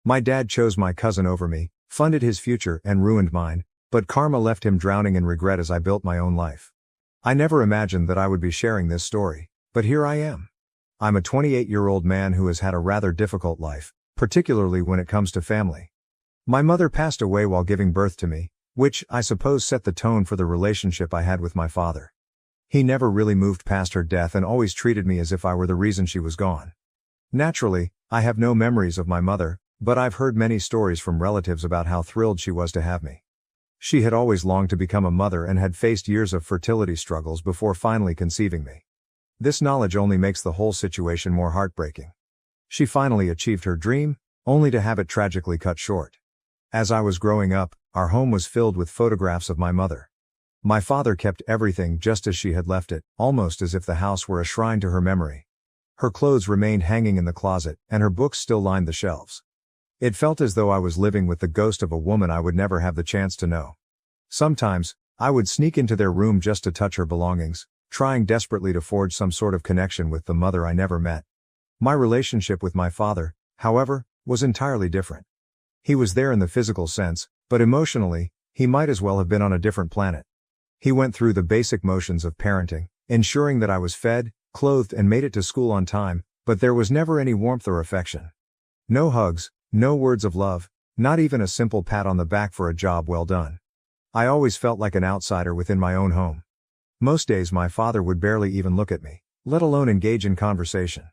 My dad chose my cousin over me, funded his future, and ruined mine, but karma left him drowning in regret as I built my own life. I never imagined that I would be sharing this story, but here I am. I'm a 28-year-old man who has had a rather difficult life, particularly when it comes to family. My mother passed away while giving birth to me, which, I suppose, set the tone for the relationship I had with my father. He never really moved past her death and always treated me as if I were the reason she was gone. Naturally, I have no memories of my mother, but I've heard many stories from relatives about how thrilled she was to have me. She had always longed to become a mother and had faced years of fertility struggles before finally conceiving me. This knowledge only makes the whole situation more heartbreaking. She finally achieved her dream, only to have it tragically cut short. As I was growing up, our home was filled with photographs of my mother. My father kept everything just as she had left it, almost as if the house were a shrine to her memory. Her clothes remained hanging in the closet, and her books still lined the shelves. It felt as though I was living with the ghost of a woman I would never have the chance to know. Sometimes, I would sneak into their room just to touch her belongings, trying desperately to forge some sort of connection with the mother I never met. My relationship with my father, however, was entirely different. He was there in the physical sense, but emotionally, he might as well have been on a different planet. He went through the basic motions of parenting, ensuring that I was fed, clothed, and made it to school on time, but there was never any warmth or affection. No hugs, no words of love, not even a simple pat on the back for a job well done. I always felt like an outsider within my own home. Most days my father would barely even look at me, let alone engage in conversation.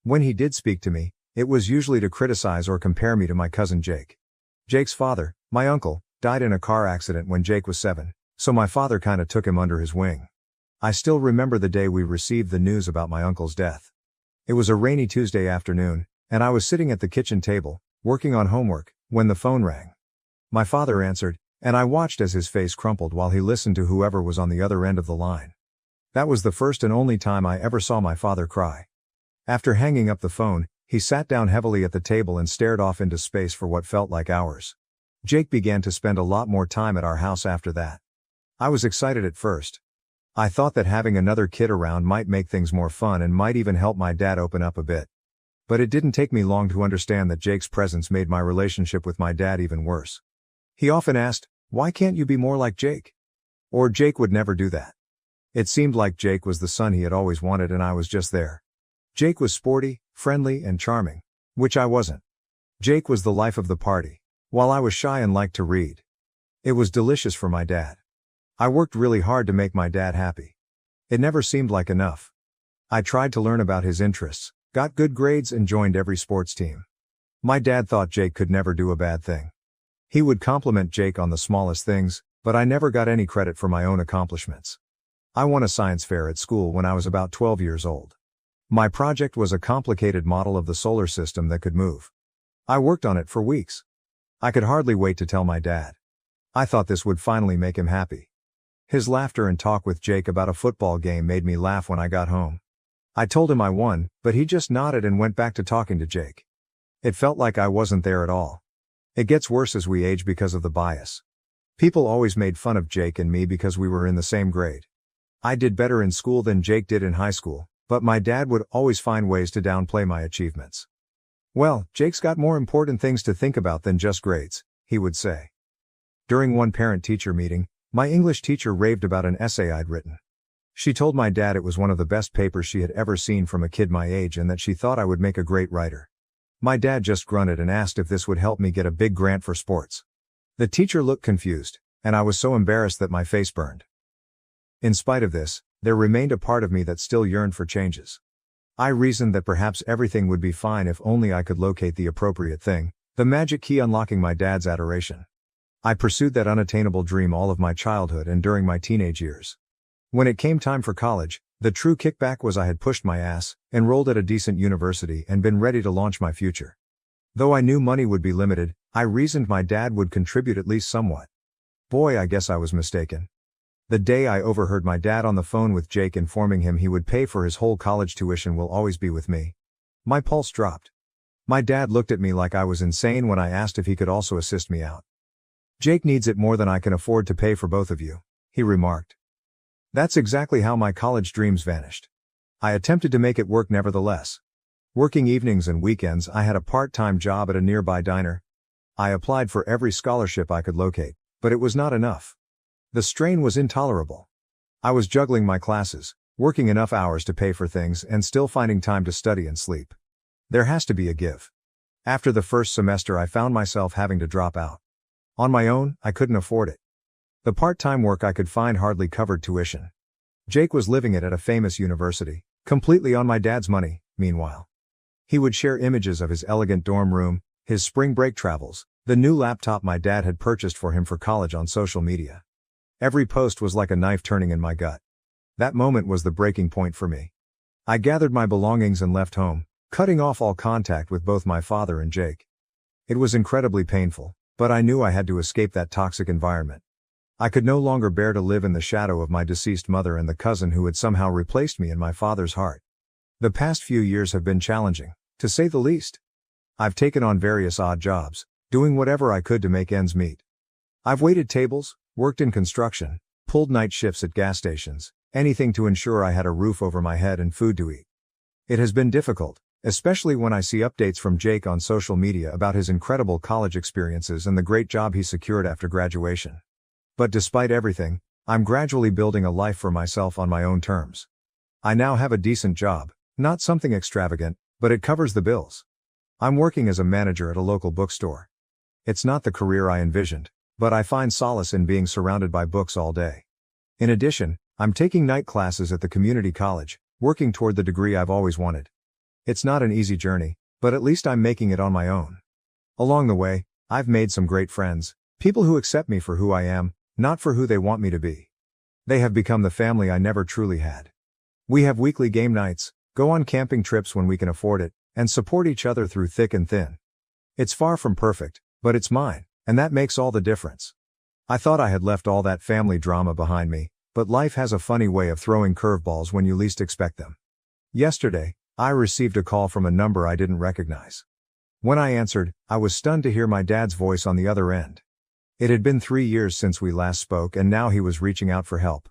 When he did speak to me, it was usually to criticize or compare me to my cousin Jake. Jake's father, my uncle, died in a car accident when Jake was 7, so my father kinda took him under his wing. I still remember the day we received the news about my uncle's death. It was a rainy Tuesday afternoon, and I was sitting at the kitchen table, working on homework, when the phone rang. My father answered, and I watched as his face crumpled while he listened to whoever was on the other end of the line. That was the first and only time I ever saw my father cry. After hanging up the phone, he sat down heavily at the table and stared off into space for what felt like hours. Jake began to spend a lot more time at our house after that. I was excited at first. I thought that having another kid around might make things more fun and might even help my dad open up a bit. But it didn't take me long to understand that Jake's presence made my relationship with my dad even worse. He often asked, "Why can't you be more like Jake?" Or Jake would never do that. It seemed like Jake was the son he had always wanted and I was just there. Jake was sporty, friendly, and charming, which I wasn't. Jake was the life of the party, while I was shy and liked to read. It was delicious for my dad. I worked really hard to make my dad happy. It never seemed like enough. I tried to learn about his interests, got good grades, and joined every sports team. My dad thought Jake could never do a bad thing. He would compliment Jake on the smallest things, but I never got any credit for my own accomplishments. I won a science fair at school when I was about 12 years old. My project was a complicated model of the solar system that could move. I worked on it for weeks. I could hardly wait to tell my dad. I thought this would finally make him happy. His laughter and talk with Jake about a football game made me laugh when I got home. I told him I won, but he just nodded and went back to talking to Jake. It felt like I wasn't there at all. It gets worse as we age because of the bias. People always made fun of Jake and me because we were in the same grade. I did better in school than Jake did in high school, but my dad would always find ways to downplay my achievements. "Well, Jake's got more important things to think about than just grades," he would say. During one parent-teacher meeting, my English teacher raved about an essay I'd written. She told my dad it was one of the best papers she had ever seen from a kid my age and that she thought I would make a great writer. My dad just grunted and asked if this would help me get a big grant for sports. The teacher looked confused, and I was so embarrassed that my face burned. In spite of this, there remained a part of me that still yearned for changes. I reasoned that perhaps everything would be fine if only I could locate the appropriate thing, the magic key unlocking my dad's adoration. I pursued that unattainable dream all of my childhood and during my teenage years. When it came time for college, the true kickback was I had pushed my ass, enrolled at a decent university, and been ready to launch my future. Though I knew money would be limited, I reasoned my dad would contribute at least somewhat. Boy, I guess I was mistaken. The day I overheard my dad on the phone with Jake informing him he would pay for his whole college tuition will always be with me. My pulse dropped. My dad looked at me like I was insane when I asked if he could also assist me out. "Jake needs it more than I can afford to pay for both of you," he remarked. That's exactly how my college dreams vanished. I attempted to make it work nevertheless. Working evenings and weekends, I had a part-time job at a nearby diner. I applied for every scholarship I could locate, but it was not enough. The strain was intolerable. I was juggling my classes, working enough hours to pay for things, and still finding time to study and sleep. There has to be a give. After the first semester, I found myself having to drop out. On my own, I couldn't afford it. The part-time work I could find hardly covered tuition. Jake was living it at a famous university, completely on my dad's money, meanwhile. He would share images of his elegant dorm room, his spring break travels, the new laptop my dad had purchased for him for college on social media. Every post was like a knife turning in my gut. That moment was the breaking point for me. I gathered my belongings and left home, cutting off all contact with both my father and Jake. It was incredibly painful, but I knew I had to escape that toxic environment. I could no longer bear to live in the shadow of my deceased mother and the cousin who had somehow replaced me in my father's heart. The past few years have been challenging, to say the least. I've taken on various odd jobs, doing whatever I could to make ends meet. I've waited tables, worked in construction, pulled night shifts at gas stations, anything to ensure I had a roof over my head and food to eat. It has been difficult, especially when I see updates from Jake on social media about his incredible college experiences and the great job he secured after graduation. But despite everything, I'm gradually building a life for myself on my own terms. I now have a decent job, not something extravagant, but it covers the bills. I'm working as a manager at a local bookstore. It's not the career I envisioned, but I find solace in being surrounded by books all day. In addition, I'm taking night classes at the community college, working toward the degree I've always wanted. It's not an easy journey, but at least I'm making it on my own. Along the way, I've made some great friends, people who accept me for who I am, not for who they want me to be. They have become the family I never truly had. We have weekly game nights, go on camping trips when we can afford it, and support each other through thick and thin. It's far from perfect, but it's mine, and that makes all the difference. I thought I had left all that family drama behind me, but life has a funny way of throwing curveballs when you least expect them. Yesterday, I received a call from a number I didn't recognize. When I answered, I was stunned to hear my dad's voice on the other end. It had been 3 years since we last spoke, and now he was reaching out for help.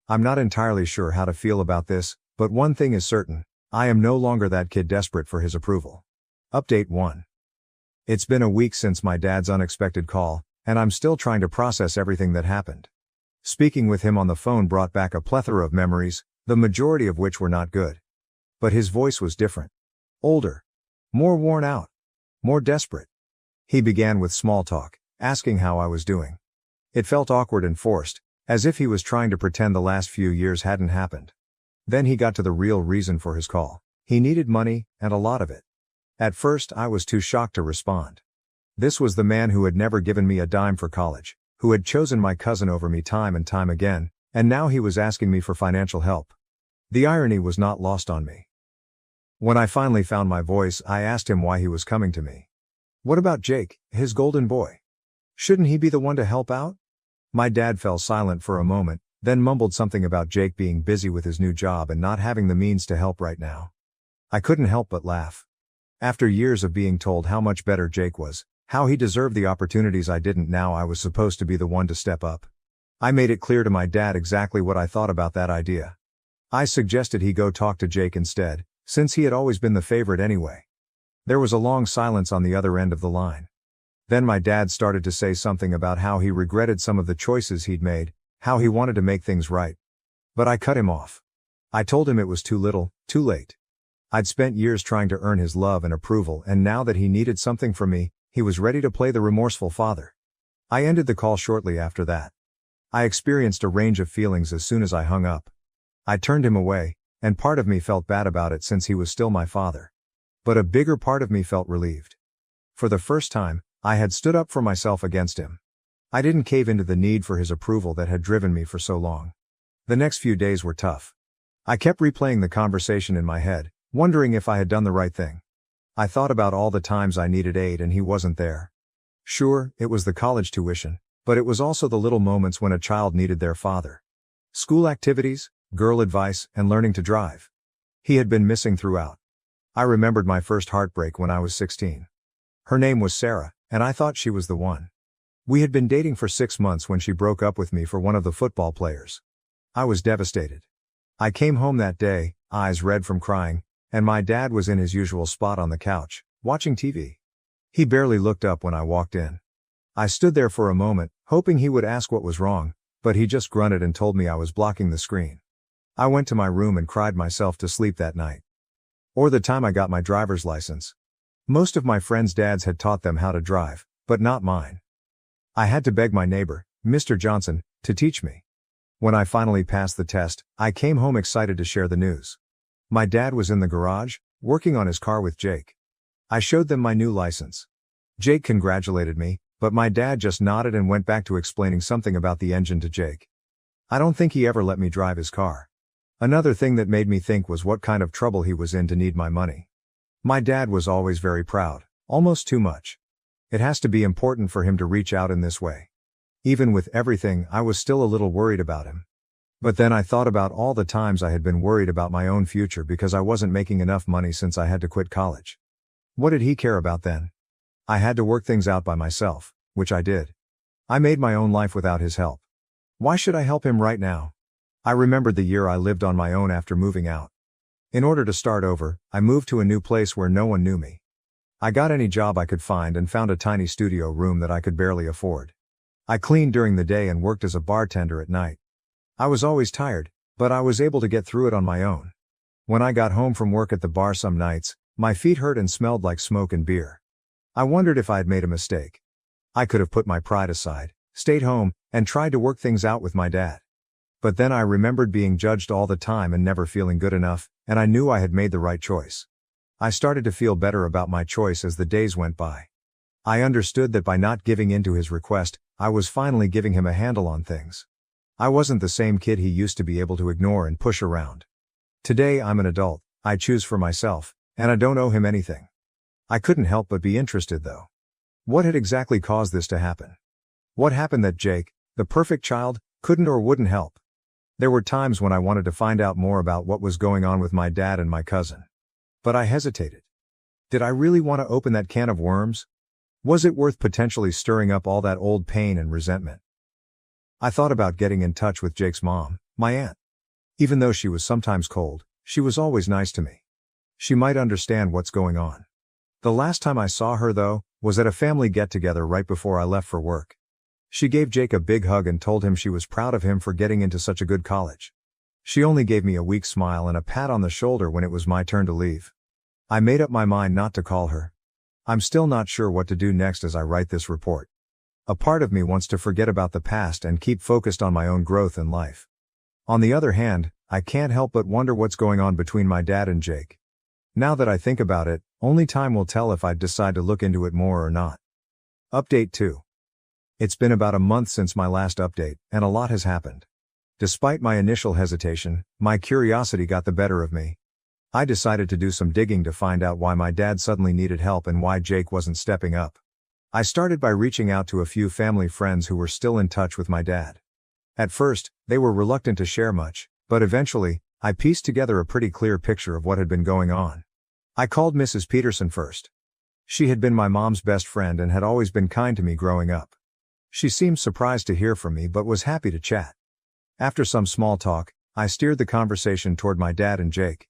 I'm not entirely sure how to feel about this, but one thing is certain, I am no longer that kid desperate for his approval. Update 1. It's been a week since my dad's unexpected call, and I'm still trying to process everything that happened. Speaking with him on the phone brought back a plethora of memories, the majority of which were not good. But his voice was different. Older. More worn out. More desperate. He began with small talk, asking how I was doing. It felt awkward and forced, as if he was trying to pretend the last few years hadn't happened. Then he got to the real reason for his call. He needed money, and a lot of it. At first, I was too shocked to respond. This was the man who had never given me a dime for college, who had chosen my cousin over me time and time again, and now he was asking me for financial help. The irony was not lost on me. When I finally found my voice, I asked him why he was coming to me. What about Jake, his golden boy? Shouldn't he be the one to help out? My dad fell silent for a moment, then mumbled something about Jake being busy with his new job and not having the means to help right now. I couldn't help but laugh. After years of being told how much better Jake was, how he deserved the opportunities I didn't, now I was supposed to be the one to step up. I made it clear to my dad exactly what I thought about that idea. I suggested he go talk to Jake instead, since he had always been the favorite anyway. There was a long silence on the other end of the line. Then my dad started to say something about how he regretted some of the choices he'd made, how he wanted to make things right. But I cut him off. I told him it was too little, too late. I'd spent years trying to earn his love and approval, and now that he needed something from me, he was ready to play the remorseful father. I ended the call shortly after that. I experienced a range of feelings as soon as I hung up. I turned him away, and part of me felt bad about it since he was still my father. But a bigger part of me felt relieved. For the first time, I had stood up for myself against him. I didn't cave into the need for his approval that had driven me for so long. The next few days were tough. I kept replaying the conversation in my head, wondering if I had done the right thing. I thought about all the times I needed aid and he wasn't there. Sure, it was the college tuition, but it was also the little moments when a child needed their father. School activities, girl advice, and learning to drive. He had been missing throughout. I remembered my first heartbreak when I was 16. Her name was Sarah, and I thought she was the one. We had been dating for 6 months when she broke up with me for one of the football players. I was devastated. I came home that day, eyes red from crying, and my dad was in his usual spot on the couch, watching TV. He barely looked up when I walked in. I stood there for a moment, hoping he would ask what was wrong, but he just grunted and told me I was blocking the screen. I went to my room and cried myself to sleep that night. Or the time I got my driver's license. Most of my friends' dads had taught them how to drive, but not mine. I had to beg my neighbor, Mr. Johnson, to teach me. When I finally passed the test, I came home excited to share the news. My dad was in the garage, working on his car with Jake. I showed them my new license. Jake congratulated me, but my dad just nodded and went back to explaining something about the engine to Jake. I don't think he ever let me drive his car. Another thing that made me think was what kind of trouble he was in to need my money. My dad was always very proud, almost too much. It has to be important for him to reach out in this way. Even with everything, I was still a little worried about him. But then I thought about all the times I had been worried about my own future because I wasn't making enough money since I had to quit college. What did he care about then? I had to work things out by myself, which I did. I made my own life without his help. Why should I help him right now? I remembered the year I lived on my own after moving out. In order to start over, I moved to a new place where no one knew me. I got any job I could find and found a tiny studio room that I could barely afford. I cleaned during the day and worked as a bartender at night. I was always tired, but I was able to get through it on my own. When I got home from work at the bar some nights, my feet hurt and smelled like smoke and beer. I wondered if I had made a mistake. I could have put my pride aside, stayed home, and tried to work things out with my dad. But then I remembered being judged all the time and never feeling good enough, and I knew I had made the right choice. I started to feel better about my choice as the days went by. I understood that by not giving in to his request, I was finally giving him a handle on things. I wasn't the same kid he used to be able to ignore and push around. Today I'm an adult, I choose for myself, and I don't owe him anything. I couldn't help but be interested though. What had exactly caused this to happen? What happened that Jake, the perfect child, couldn't or wouldn't help? There were times when I wanted to find out more about what was going on with my dad and my cousin. But I hesitated. Did I really want to open that can of worms? Was it worth potentially stirring up all that old pain and resentment? I thought about getting in touch with Jake's mom, my aunt. Even though she was sometimes cold, she was always nice to me. She might understand what's going on. The last time I saw her, though, was at a family get-together right before I left for work. She gave Jake a big hug and told him she was proud of him for getting into such a good college. She only gave me a weak smile and a pat on the shoulder when it was my turn to leave. I made up my mind not to call her. I'm still not sure what to do next as I write this report. A part of me wants to forget about the past and keep focused on my own growth in life. On the other hand, I can't help but wonder what's going on between my dad and Jake. Now that I think about it, only time will tell if I'd decide to look into it more or not. Update 2. It's been about a month since my last update, and a lot has happened. Despite my initial hesitation, my curiosity got the better of me. I decided to do some digging to find out why my dad suddenly needed help and why Jake wasn't stepping up. I started by reaching out to a few family friends who were still in touch with my dad. At first, they were reluctant to share much, but eventually, I pieced together a pretty clear picture of what had been going on. I called Mrs. Peterson first. She had been my mom's best friend and had always been kind to me growing up. She seemed surprised to hear from me but was happy to chat. After some small talk, I steered the conversation toward my dad and Jake.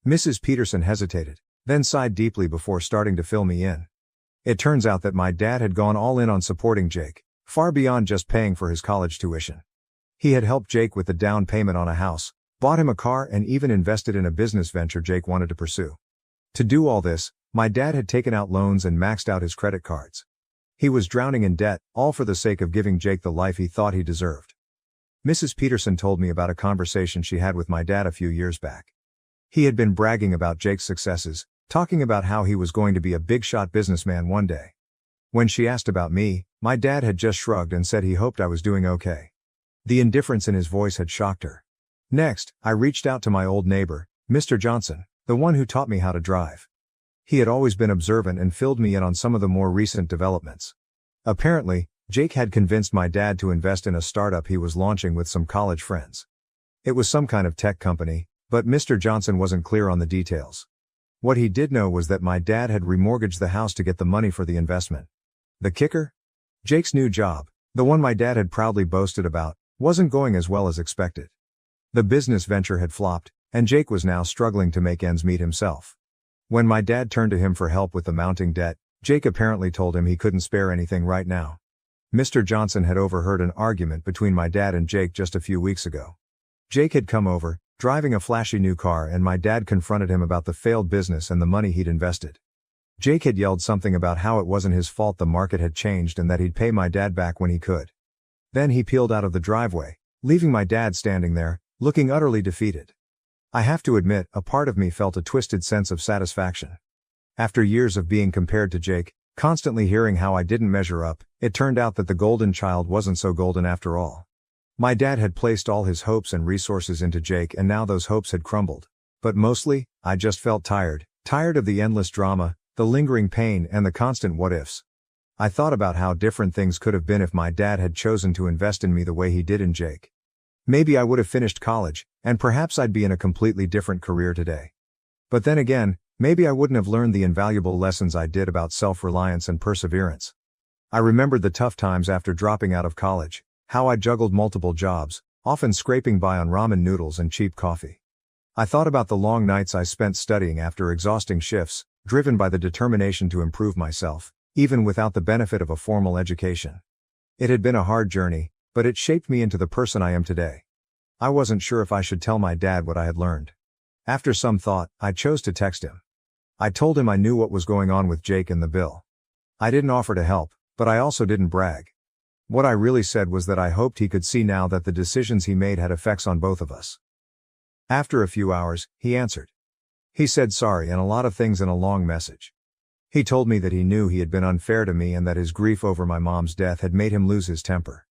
Mrs. Peterson hesitated, then sighed deeply before starting to fill me in. It turns out that my dad had gone all in on supporting Jake, far beyond just paying for his college tuition. He had helped Jake with the down payment on a house, bought him a car, and even invested in a business venture Jake wanted to pursue. To do all this, my dad had taken out loans and maxed out his credit cards. He was drowning in debt, all for the sake of giving Jake the life he thought he deserved. Mrs. Peterson told me about a conversation she had with my dad a few years back. He had been bragging about Jake's successes, talking about how he was going to be a big-shot businessman one day. When she asked about me, my dad had just shrugged and said he hoped I was doing okay. The indifference in his voice had shocked her. Next, I reached out to my old neighbor, Mr. Johnson, the one who taught me how to drive. He had always been observant and filled me in on some of the more recent developments. Apparently, Jake had convinced my dad to invest in a startup he was launching with some college friends. It was some kind of tech company, but Mr. Johnson wasn't clear on the details. What he did know was that my dad had remortgaged the house to get the money for the investment. The kicker? Jake's new job, the one my dad had proudly boasted about, wasn't going as well as expected. The business venture had flopped, And Jake was now struggling to make ends meet himself. When my dad turned to him for help with the mounting debt, Jake apparently told him he couldn't spare anything right now. Mr. Johnson had overheard an argument between my dad and Jake just a few weeks ago. Jake had come over, driving a flashy new car, and my dad confronted him about the failed business and the money he'd invested. Jake had yelled something about how it wasn't his fault the market had changed and that he'd pay my dad back when he could. Then he peeled out of the driveway, leaving my dad standing there, looking utterly defeated. I have to admit, a part of me felt a twisted sense of satisfaction. After years of being compared to Jake, constantly hearing how I didn't measure up, it turned out that the golden child wasn't so golden after all. My dad had placed all his hopes and resources into Jake, and now those hopes had crumbled. But mostly, I just felt tired of the endless drama, the lingering pain, and the constant what-ifs. I thought about how different things could have been if my dad had chosen to invest in me the way he did in Jake. Maybe I would have finished college, and perhaps I'd be in a completely different career today. But then again, maybe I wouldn't have learned the invaluable lessons I did about self-reliance and perseverance. I remembered the tough times after dropping out of college, how I juggled multiple jobs, often scraping by on ramen noodles and cheap coffee. I thought about the long nights I spent studying after exhausting shifts, driven by the determination to improve myself, even without the benefit of a formal education. It had been a hard journey, but it shaped me into the person I am today. I wasn't sure if I should tell my dad what I had learned. After some thought, I chose to text him. I told him I knew what was going on with Jake and the bill. I didn't offer to help, but I also didn't brag. What I really said was that I hoped he could see now that the decisions he made had effects on both of us. After a few hours, he answered. He said sorry and a lot of things in a long message. He told me that he knew he had been unfair to me and that his grief over my mom's death had made him lose his temper.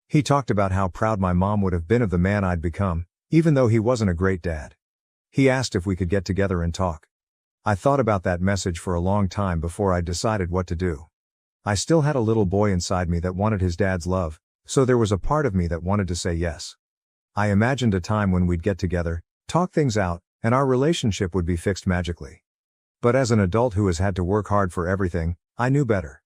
He talked about how proud my mom would have been of the man I'd become, even though he wasn't a great dad. He asked if we could get together and talk. I thought about that message for a long time before I decided what to do. I still had a little boy inside me that wanted his dad's love, so there was a part of me that wanted to say yes. I imagined a time when we'd get together, talk things out, and our relationship would be fixed magically. But as an adult who has had to work hard for everything, I knew better.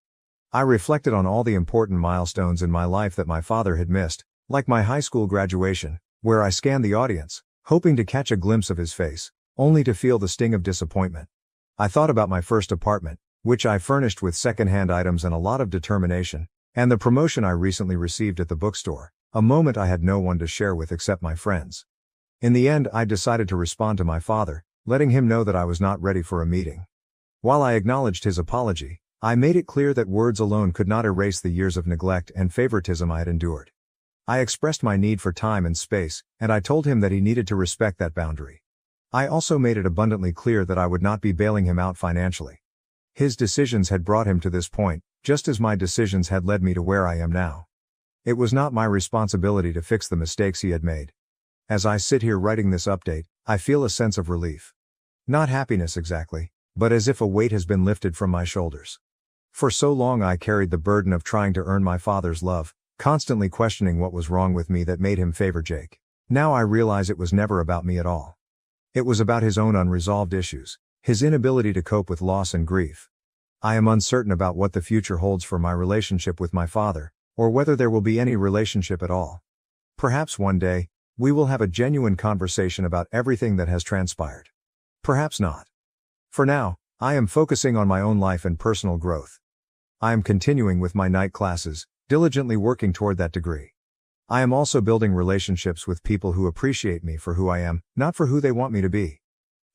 I reflected on all the important milestones in my life that my father had missed, like my high school graduation, where I scanned the audience, hoping to catch a glimpse of his face, only to feel the sting of disappointment. I thought about my first apartment, which I furnished with second-hand items and a lot of determination, and the promotion I recently received at the bookstore, a moment I had no one to share with except my friends. In the end, I decided to respond to my father, letting him know that I was not ready for a meeting. While I acknowledged his apology, I made it clear that words alone could not erase the years of neglect and favoritism I had endured. I expressed my need for time and space, and I told him that he needed to respect that boundary. I also made it abundantly clear that I would not be bailing him out financially. His decisions had brought him to this point, just as my decisions had led me to where I am now. It was not my responsibility to fix the mistakes he had made. As I sit here writing this update, I feel a sense of relief. Not happiness exactly, but as if a weight has been lifted from my shoulders. For so long I carried the burden of trying to earn my father's love, constantly questioning what was wrong with me that made him favor Jake. Now I realize it was never about me at all. It was about his own unresolved issues, his inability to cope with loss and grief. I am uncertain about what the future holds for my relationship with my father, or whether there will be any relationship at all. Perhaps one day, we will have a genuine conversation about everything that has transpired. Perhaps not. For now, I am focusing on my own life and personal growth. I am continuing with my night classes, diligently working toward that degree. I am also building relationships with people who appreciate me for who I am, not for who they want me to be.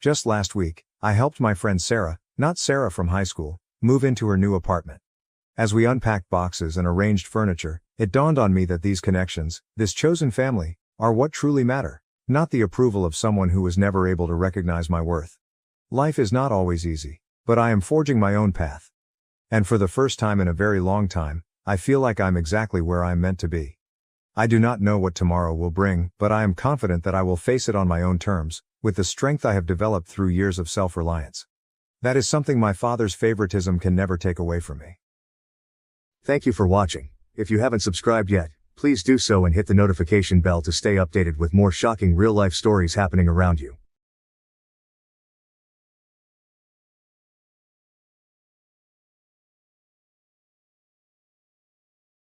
Just last week, I helped my friend Sarah, not Sarah from high school, move into her new apartment. As we unpacked boxes and arranged furniture, it dawned on me that these connections, this chosen family, are what truly matter, not the approval of someone who was never able to recognize my worth. Life is not always easy, but I am forging my own path. And for the first time in a very long time, I feel like I'm exactly where I'm meant to be. I do not know what tomorrow will bring, but I am confident that I will face it on my own terms, with the strength I have developed through years of self-reliance. That is something my father's favoritism can never take away from me. Thank you for watching. If you haven't subscribed yet, please do so and hit the notification bell to stay updated with more shocking real-life stories happening around you.